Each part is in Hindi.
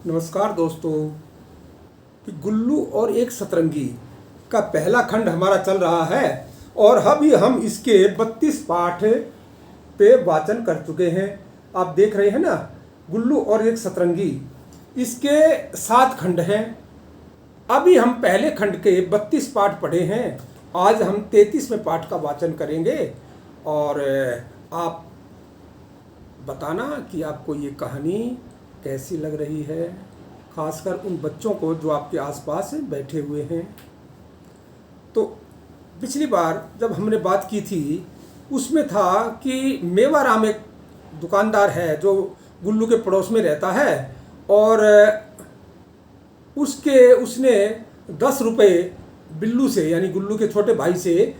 नमस्कार दोस्तों। कि गुल्लू और एक सतरंगी का पहला खंड हमारा चल रहा है और अभी हम इसके 32 पाठ पे वाचन कर चुके हैं। आप देख रहे हैं ना, गुल्लू और एक सतरंगी, इसके 7 खंड हैं। अभी हम पहले खंड के 32 पाठ पढ़े हैं। आज हम 33वें पाठ का वाचन करेंगे और आप बताना कि आपको ये कहानी कैसी लग रही है, खासकर उन बच्चों को जो आपके आसपास बैठे हुए हैं। तो पिछली बार जब हमने बात की थी उसमें था कि मेवाराम एक दुकानदार है जो गुल्लू के पड़ोस में रहता है और उसने 10 रुपये बिल्लू से यानी गुल्लू के छोटे भाई से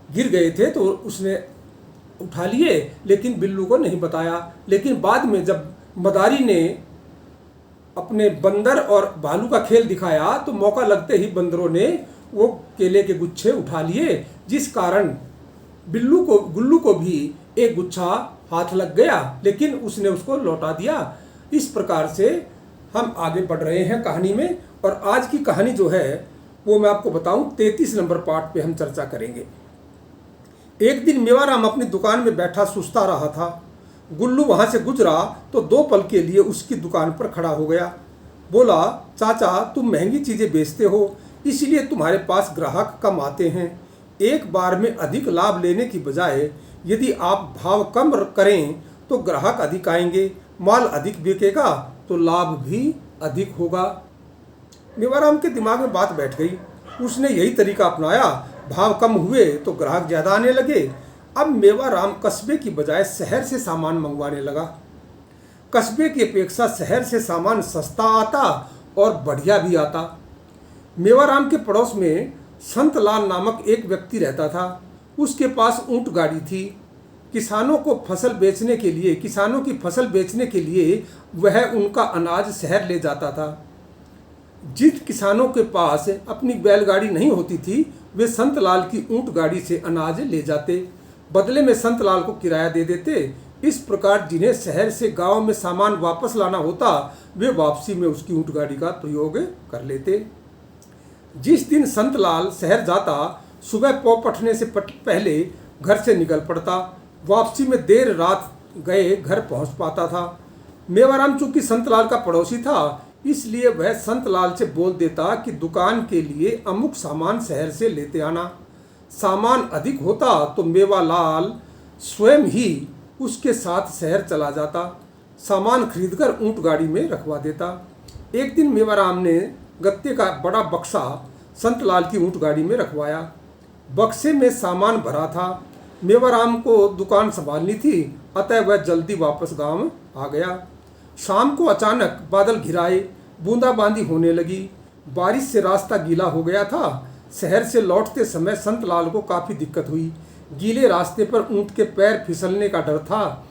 गिर गए थे, तो उसने उठा लिए लेकिन बिल्लू को नहीं बताया। लेकिन बाद में जब मदारी ने अपने बंदर और भालू का खेल दिखाया तो मौका लगते ही बंदरों ने वो केले के गुच्छे उठा लिए, जिस कारण गुल्लू को भी एक गुच्छा हाथ लग गया, लेकिन उसने उसको लौटा दिया। इस प्रकार से हम आगे बढ़ रहे हैं कहानी में और आज की कहानी जो है वो मैं आपको बताऊं 33 नंबर पार्ट पे हम चर्चा करेंगे। एक दिन मेवाराम अपनी दुकान में बैठा सुस्ता रहा था। गुल्लू वहां से गुजरा तो 2 पल के लिए उसकी दुकान पर खड़ा हो गया। बोला, चाचा तुम महंगी चीज़ें बेचते हो, इसलिए तुम्हारे पास ग्राहक कम आते हैं। एक बार में अधिक लाभ लेने की बजाय यदि आप भाव कम करें तो ग्राहक अधिक आएंगे, माल अधिक बिकेगा तो लाभ भी अधिक होगा। मेवाराम के दिमाग में बात बैठ गई। उसने यही तरीका अपनाया। भाव कम हुए तो ग्राहक ज़्यादा आने लगे। अब मेवाराम कस्बे की बजाय शहर से सामान मंगवाने लगा। कस्बे की अपेक्षा शहर से सामान सस्ता आता और बढ़िया भी आता। मेवाराम के पड़ोस में संतलाल नामक एक व्यक्ति रहता था। उसके पास ऊंट गाड़ी थी। किसानों की फसल बेचने के लिए वह उनका अनाज शहर ले जाता था। जिन किसानों के पास अपनी बैलगाड़ी नहीं होती थी वे संतलाल की ऊंट गाड़ी से अनाज ले जाते, बदले में संतलाल को किराया दे देते। इस प्रकार जिन्हें शहर से गांव में सामान वापस लाना होता वे वापसी में उसकी ऊंट गाड़ी का प्रयोग कर लेते। जिस दिन संतलाल शहर जाता सुबह पौ पटने से पहले घर से निकल पड़ता। वापसी में देर रात गए घर पहुंच पाता था। मेवाराम चूंकि संतलाल का पड़ोसी था इसलिए वह संतलाल से बोल देता कि दुकान के लिए अमुक सामान शहर से लेते आना। सामान अधिक होता तो मेवालाल स्वयं ही उसके साथ शहर चला जाता, सामान खरीदकर ऊंट गाड़ी में रखवा देता। एक दिन मेवाराम ने गत्ते का बड़ा बक्सा संतलाल की ऊंट गाड़ी में रखवाया। बक्से में सामान भरा था। मेवाराम को दुकान संभालनी थी, अतः वह जल्दी वापस गांव आ गया। शाम को अचानक बादल घिराए, बूंदाबांदी होने लगी। बारिश से रास्ता गीला हो गया था। शहर से लौटते समय संतलाल को काफ़ी दिक्कत हुई। गीले रास्ते पर ऊंट के पैर फिसलने का डर था।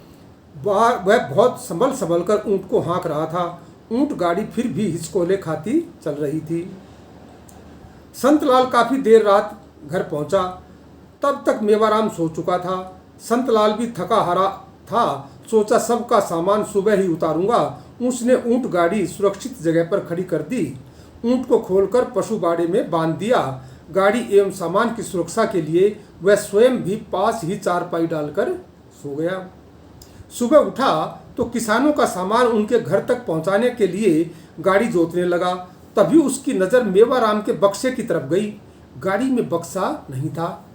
वह बहुत संभल कर ऊंट को हाँक रहा था। ऊंट गाड़ी फिर भी हिचकोले खाती चल रही थी। संतलाल काफ़ी देर रात घर पहुंचा। तब तक मेवाराम सो चुका था। संतलाल भी थका हारा था। सोचा सबका सामान सुबह ही उतारूंगा। उसने ऊंट गाड़ी सुरक्षित जगह पर खड़ी कर दी। ऊंट को खोलकर पशु बाड़े में बांध दिया। गाड़ी एवं सामान की सुरक्षा के लिए वह स्वयं भी पास ही चारपाई डालकर सो गया। सुबह उठा तो किसानों का सामान उनके घर तक पहुंचाने के लिए गाड़ी जोतने लगा। तभी उसकी नज़र मेवाराम के बक्से की तरफ गई। गाड़ी में बक्सा नहीं था।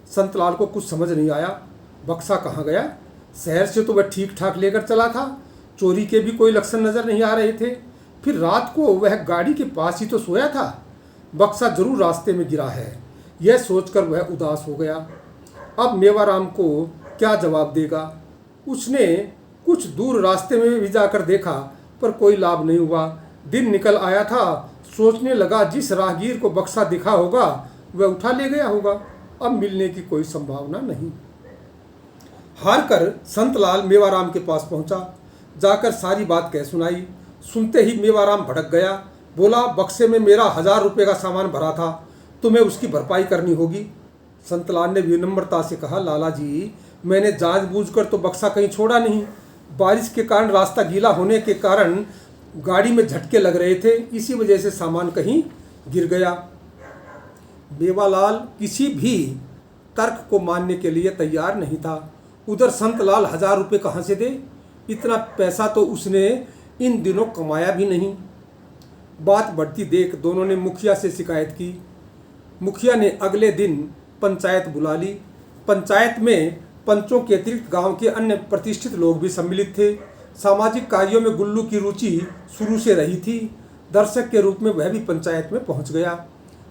संतलाल को कुछ समझ नहीं आया, बक्सा कहाँ गया। शहर से तो वह ठीक ठाक लेकर चला था, चोरी के भी कोई लक्षण नज़र नहीं आ रहे थे। फिर रात को वह गाड़ी के पास ही तो सोया था, बक्सा जरूर रास्ते में गिरा है। यह सोचकर वह उदास हो गया। अब मेवाराम को क्या जवाब देगा। उसने कुछ दूर रास्ते में भी जाकर देखा पर कोई लाभ नहीं हुआ। दिन निकल आया था। सोचने लगा जिस राहगीर को बक्सा दिखा होगा वह उठा ले गया होगा। अब मिलने की कोई संभावना नहीं। हार कर संतलाल मेवाराम के पास पहुंचा। जाकर सारी बात कह सुनाई। सुनते ही मेवाराम भड़क गया। बोला, बक्से में मेरा 1000 रुपये का सामान भरा था, तुम्हें उसकी भरपाई करनी होगी। संतलाल ने विनम्रता से कहा, लाला जी मैंने जानबूझकर तो बक्सा कहीं छोड़ा नहीं। बारिश के कारण रास्ता गीला होने के कारण गाड़ी में झटके लग रहे थे, इसी वजह से सामान कहीं गिर गया। मेवालाल किसी भी तर्क को मानने के लिए तैयार नहीं था। उधर संतलाल 1000 रुपये कहाँ से दे? इतना पैसा तो उसने इन दिनों कमाया भी नहीं। बात बढ़ती देख दोनों ने मुखिया से शिकायत की। मुखिया ने अगले दिन पंचायत बुला ली। पंचायत में पंचों के अतिरिक्त गांव के अन्य प्रतिष्ठित लोग भी सम्मिलित थे। सामाजिक कार्यों में गुल्लू की रुचि शुरू से रही थी। दर्शक के रूप में वह भी पंचायत में पहुंच गया।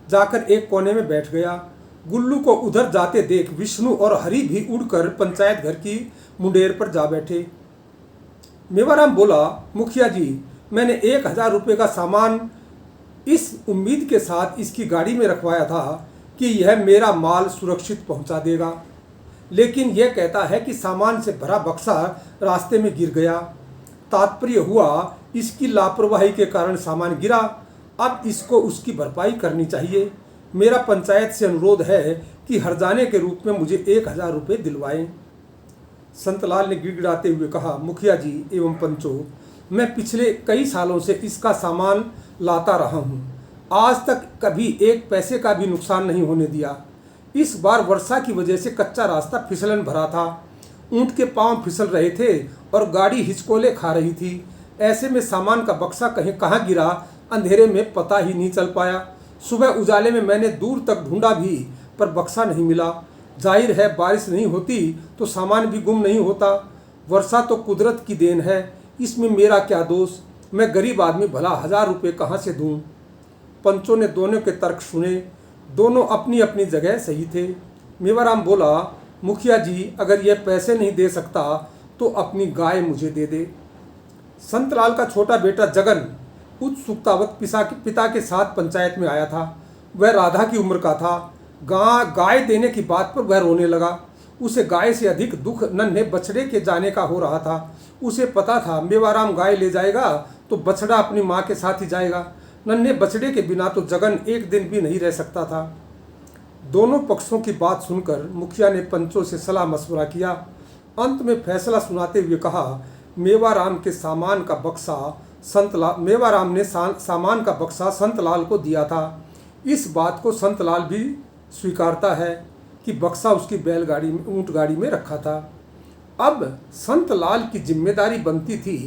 जाकर एक कोने में बैठ गया। गुल्लू को उधर जाते देख विष्णु और हरि भी उड़कर पंचायत घर की मुंडेर पर जा बैठे। मेवाराम बोला, मुखिया जी, मैंने 1000 रुपये का सामान इस उम्मीद के साथ इसकी गाड़ी में रखवाया था कि यह मेरा माल सुरक्षित पहुंचा देगा, लेकिन यह कहता है कि सामान से भरा बक्सा रास्ते में गिर गया। तात्पर्य हुआ इसकी लापरवाही के कारण सामान गिरा। अब इसको उसकी भरपाई करनी चाहिए। मेरा पंचायत से अनुरोध है कि हर्जाने के रूप में मुझे 1000 रुपये दिलवाएं। संतलाल ने गिड़गिड़ाते हुए कहा, मुखिया जी एवं पंचों, मैं पिछले कई सालों से इसका सामान लाता रहा हूँ। आज तक कभी एक पैसे का भी नुकसान नहीं होने दिया। इस बार वर्षा की वजह से कच्चा रास्ता फिसलन भरा था। ऊंट के पांव फिसल रहे थे और गाड़ी हिचकोले खा रही थी। ऐसे में सामान का बक्सा कहाँ गिरा अंधेरे में पता ही नहीं चल पाया। सुबह उजाले में मैंने दूर तक ढूंढा भी, पर बक्सा नहीं मिला। जाहिर है बारिश नहीं होती तो सामान भी गुम नहीं होता। वर्षा तो कुदरत की देन है, इसमें मेरा क्या दोष? मैं गरीब आदमी, भला 1000 रुपये कहाँ से दूं? पंचों ने दोनों के तर्क सुने। दोनों अपनी अपनी जगह सही थे। मेवाराम बोला, मुखिया जी, अगर यह पैसे नहीं दे सकता तो अपनी गाय मुझे दे दे। संतलाल का छोटा बेटा जगन उत्सुकतावत पिता के साथ पंचायत में आया था। वह राधा की उम्र का था। गाय देने की बात पर वह रोने लगा। उसे गाय से अधिक दुख नन्हे बछड़े के जाने का हो रहा था। उसे पता था मेवाराम गाय ले जाएगा तो बछड़ा अपनी माँ के साथ ही जाएगा। नन्हे बछड़े के बिना तो जगन एक दिन भी नहीं रह सकता था। दोनों पक्षों की बात सुनकर मुखिया ने पंचों से सलाह मशवरा किया। अंत में फैसला सुनाते हुए कहा, मेवाराम ने सामान का बक्सा संतलाल को दिया था। इस बात को संतलाल भी स्वीकारता है कि बक्सा उसकी बैलगाड़ी में, ऊंट गाड़ी में रखा था। अब संतलाल की जिम्मेदारी बनती थी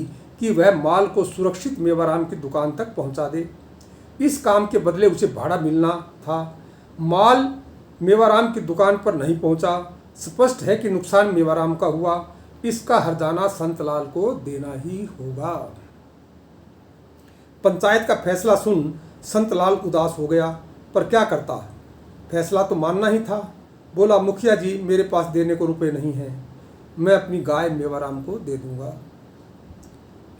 कि वह माल को सुरक्षित मेवाराम की दुकान तक पहुंचा दे। इस काम के बदले उसे भाड़ा मिलना था। माल मेवाराम की दुकान पर नहीं पहुंचा। स्पष्ट है कि नुकसान मेवाराम का हुआ। इसका हर्जाना संतलाल को देना ही होगा। पंचायत का फैसला सुन संतलाल उदास हो गया, पर क्या करता? फैसला तो मानना ही था। बोला, मुखिया जी, मेरे पास देने को रुपए नहीं हैं। मैं अपनी गाय मेवाराम को दे दूंगा।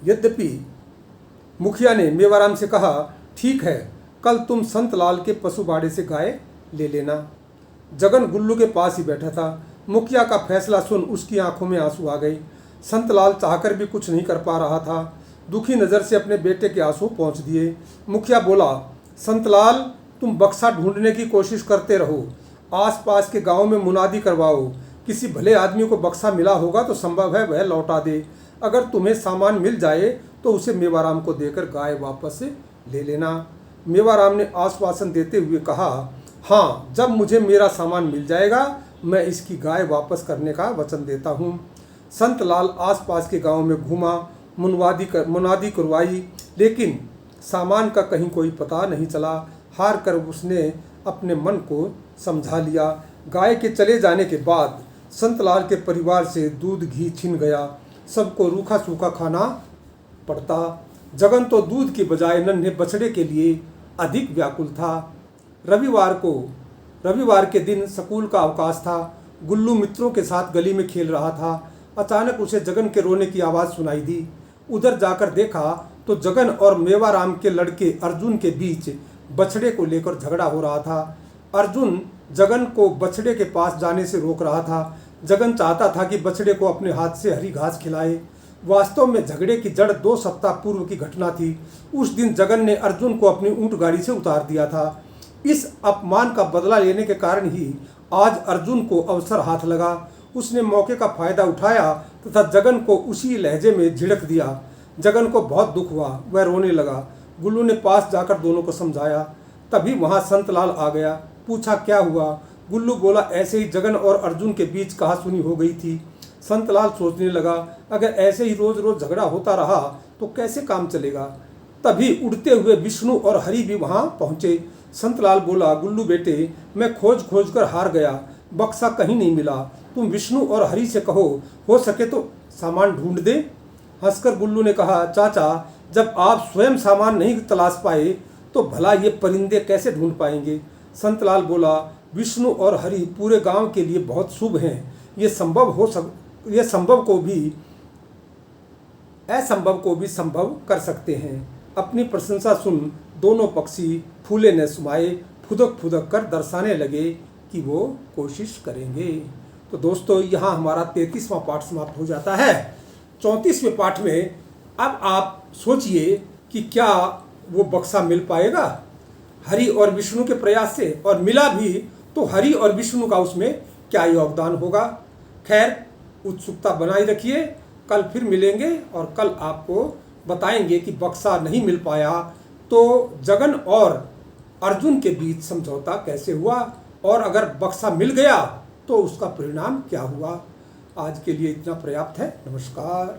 यद्यपि मुखिया ने मेवाराम से कहा, ठीक है, कल तुम संतलाल के पशुबाड़े से गाय ले लेना। जगन गुल्लू के पास ही बैठा था। मुखिया का फैसला सुन उसकी आंखों में आंसू आ गए। संतलाल चाहकर भी कुछ नहीं कर पा रहा था। दुखी नज़र से अपने बेटे के आंसू पहुँच दिए। मुखिया बोला, संतलाल, तुम बक्सा ढूंढने की कोशिश करते रहो। आसपास के गांव में मुनादी करवाओ। किसी भले आदमी को बक्सा मिला होगा तो संभव है वह लौटा दे। अगर तुम्हें सामान मिल जाए तो उसे मेवाराम को देकर गाय वापस ले लेना। मेवाराम ने आश्वासन देते हुए कहा, हाँ, जब मुझे मेरा सामान मिल जाएगा मैं इसकी गाय वापस करने का वचन देता हूँ। संतलाल आसपास के गांव में घूमा, मुनादी करवाई, लेकिन सामान का कहीं कोई पता नहीं चला। हार कर उसने अपने मन को समझा लिया। गाय के चले जाने के बाद संतलाल के परिवार से दूध घी छिन गया। सबको रूखा सूखा खाना पड़ता। जगन तो दूध की बजाय नन्हे बछड़े के लिए अधिक व्याकुल था। रविवार के दिन स्कूल का अवकाश था। गुल्लू मित्रों के साथ गली में खेल रहा था। अचानक उसे जगन के रोने की आवाज़ सुनाई दी। उधर जाकर देखा तो जगन और मेवाराम के लड़के अर्जुन के बीच बछड़े को लेकर झगड़ा हो रहा था। अर्जुन जगन को बछड़े के पास जाने से रोक रहा था। जगन चाहता था कि बछड़े को अपने हाथ से हरी घास खिलाए। वास्तव में झगड़े की जड़ 2 सप्ताह पूर्व की घटना थी। उस दिन जगन ने अर्जुन को अपनी ऊंट गाड़ी से उतार दिया था। इस अपमान का बदला लेने के कारण ही आज अर्जुन को अवसर हाथ लगा। उसने मौके का फायदा उठाया तथा जगन को उसी लहजे में झिड़क दिया जगन को बहुत दुख हुआ, वह रोने लगा। गुल्लू ने पास जाकर दोनों को समझाया। तभी वहाँ संतलाल आ गया। पूछा क्या हुआ? गुल्लू बोला ऐसे ही जगन और अर्जुन के बीच कहासुनी हो गई थी। संतलाल सोचने लगा, अगर ऐसे ही रोज रोज झगड़ा होता रहा तो कैसे काम चलेगा। तभी उड़ते हुए विष्णु और हरि भी वहाँ पहुँचे। संतलाल बोला, गुल्लू बेटे, मैं खोज खोज कर हार गया, बक्सा कहीं नहीं मिला। तुम विष्णु और हरि से कहो, हो सके तो सामान ढूंढ दे। हंसकर गुल्लू ने कहा, चाचा, जब आप स्वयं सामान नहीं तलाश पाए तो भला ये परिंदे कैसे ढूंढ पाएंगे। संतलाल बोला, विष्णु और हरि पूरे गांव के लिए बहुत शुभ हैं। ये असंभव को भी संभव कर सकते हैं। अपनी प्रशंसा सुन दोनों पक्षी फूले न समाये फुदक फुदक कर दर्शाने लगे कि वो कोशिश करेंगे। तो दोस्तों, यहाँ हमारा 33वां पाठ समाप्त हो जाता है। 34वें पाठ में अब आप सोचिए कि क्या वो बक्सा मिल पाएगा हरि और विष्णु के प्रयास से, और मिला भी तो हरि और विष्णु का उसमें क्या योगदान होगा। खैर, उत्सुकता बनाए रखिए, कल फिर मिलेंगे और कल आपको बताएंगे कि बक्सा नहीं मिल पाया तो जगन और अर्जुन के बीच समझौता कैसे हुआ, और अगर बक्सा मिल गया तो उसका परिणाम क्या हुआ। आज के लिए इतना पर्याप्त है। नमस्कार।